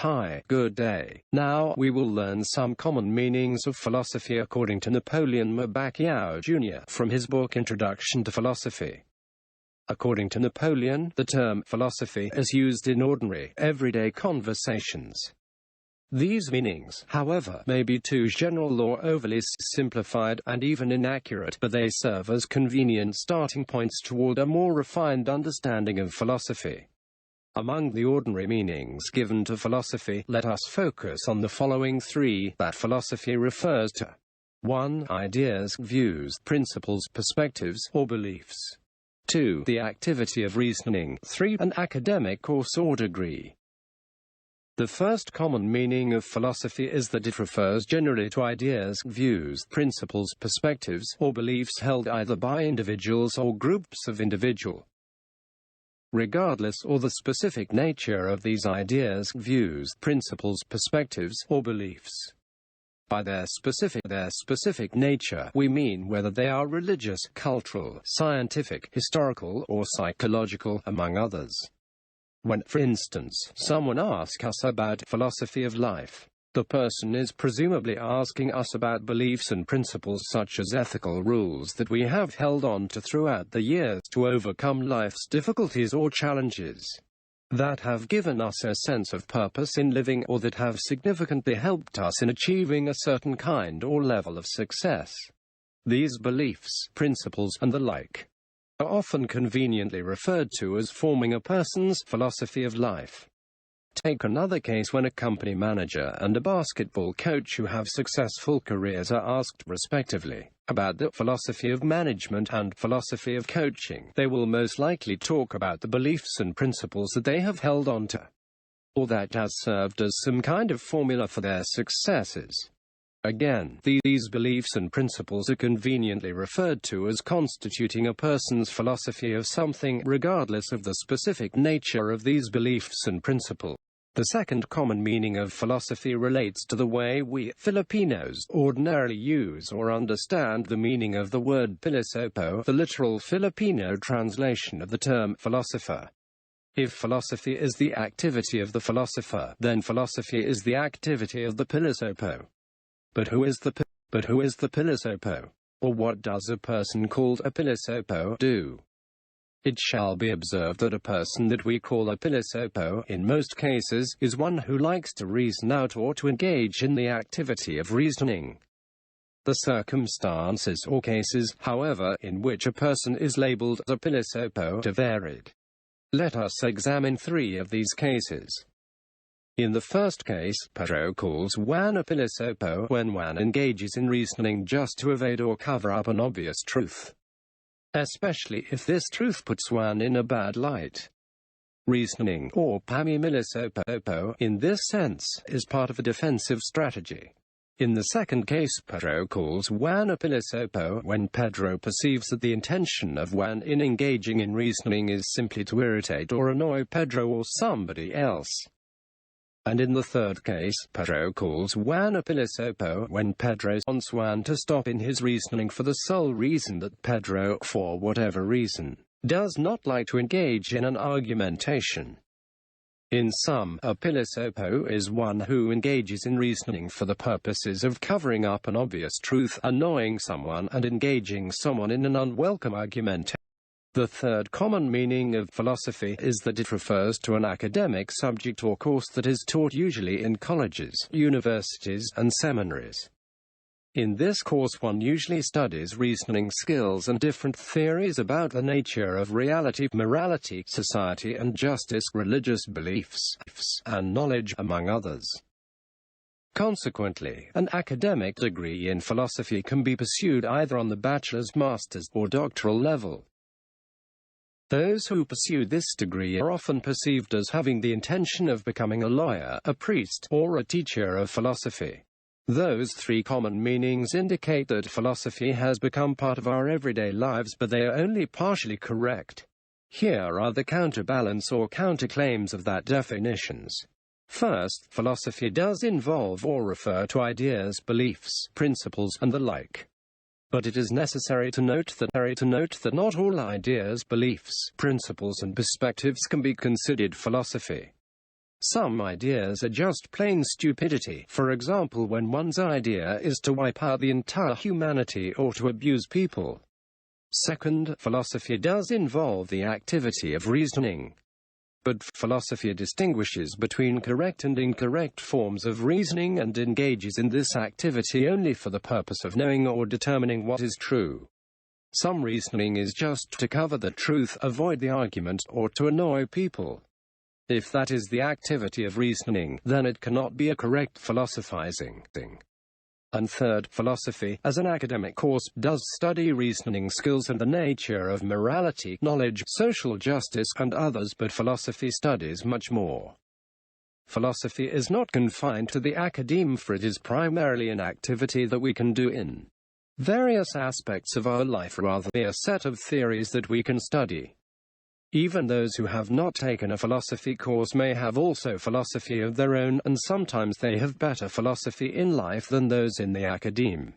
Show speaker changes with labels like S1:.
S1: Hi, good day. Now we will learn some common meanings of philosophy according to Napoleon Mabakiao Jr. from his book Introduction to Philosophy. According to Napoleon, the term philosophy is used in ordinary, everyday conversations. These meanings, however, may be too general or overly simplified and even inaccurate, but they serve as convenient starting points toward a more refined understanding of philosophy. Among the ordinary meanings given to philosophy, let us focus on the following three that philosophy refers to. 1. Ideas, views, principles, perspectives, or beliefs. 2. The activity of reasoning. 3. An academic course or degree. The first common meaning of philosophy is that it refers generally to ideas, views, principles, perspectives, or beliefs held either by individuals or groups of individuals. Regardless of the specific nature of these ideas, views, principles, perspectives, or beliefs. By their specific nature, we mean whether they are religious, cultural, scientific, historical, or psychological, among others. When, for instance, someone asks us about philosophy of life, the person is presumably asking us about beliefs and principles such as ethical rules that we have held on to throughout the years to overcome life's difficulties or challenges, that have given us a sense of purpose in living or that have significantly helped us in achieving a certain kind or level of success. These beliefs, principles, and the like are often conveniently referred to as forming a person's philosophy of life. Take another case when a company manager and a basketball coach who have successful careers are asked, respectively, about the philosophy of management and philosophy of coaching. They will most likely talk about the beliefs and principles that they have held on to, or that has served as some kind of formula for their successes. Again, these beliefs and principles are conveniently referred to as constituting a person's philosophy of something, regardless of the specific nature of these beliefs and principles. The second common meaning of philosophy relates to the way we Filipinos ordinarily use or understand the meaning of the word pilosopo, the literal Filipino translation of the term philosopher. If philosophy is the activity of the philosopher, then philosophy is the activity of the pilosopo. But who is the pilosopo? Or what does a person called a pilosopo do? It shall be observed that a person that we call a pilosopo, in most cases, is one who likes to reason out or to engage in the activity of reasoning. The circumstances or cases, however, in which a person is labeled a pilosopo are varied. Let us examine three of these cases. In the first case, Pedro calls Juan a pilosopo when Juan engages in reasoning just to evade or cover up an obvious truth, especially if this truth puts Juan in a bad light. Reasoning, or pamimilisopo, in this sense, is part of a defensive strategy. In the second case, Pedro calls Juan a pilosopo when Pedro perceives that the intention of Juan in engaging in reasoning is simply to irritate or annoy Pedro or somebody else. And in the third case, Pedro calls Juan a pilosopo when Pedro wants Juan to stop in his reasoning for the sole reason that Pedro, for whatever reason, does not like to engage in an argumentation. In sum, a pilosopo is one who engages in reasoning for the purposes of covering up an obvious truth, annoying someone, and engaging someone in an unwelcome argumentation. The third common meaning of philosophy is that it refers to an academic subject or course that is taught usually in colleges, universities, and seminaries. In this course one usually studies reasoning skills and different theories about the nature of reality, morality, society and justice, religious beliefs, and knowledge, among others. Consequently, an academic degree in philosophy can be pursued either on the bachelor's, master's, or doctoral level. Those who pursue this degree are often perceived as having the intention of becoming a lawyer, a priest, or a teacher of philosophy. Those three common meanings indicate that philosophy has become part of our everyday lives, but they are only partially correct. Here are the counterbalance or counterclaims of that definitions. First, philosophy does involve or refer to ideas, beliefs, principles, and the like. But it is necessary to note that not all ideas, beliefs, principles and perspectives can be considered philosophy. Some ideas are just plain stupidity. For example, when one's idea is to wipe out the entire humanity or to abuse people. Second, philosophy does involve the activity of reasoning. But philosophy distinguishes between correct and incorrect forms of reasoning and engages in this activity only for the purpose of knowing or determining what is true. Some reasoning is just to cover the truth, avoid the argument, or to annoy people. If that is the activity of reasoning, then it cannot be a correct philosophizing. And third, philosophy, as an academic course, does study reasoning skills and the nature of morality, knowledge, social justice, and others, but philosophy studies much more. Philosophy is not confined to the academe, for it is primarily an activity that we can do in various aspects of our life rather than a set of theories that we can study. Even those who have not taken a philosophy course may have also philosophy of their own, and sometimes they have better philosophy in life than those in the academe.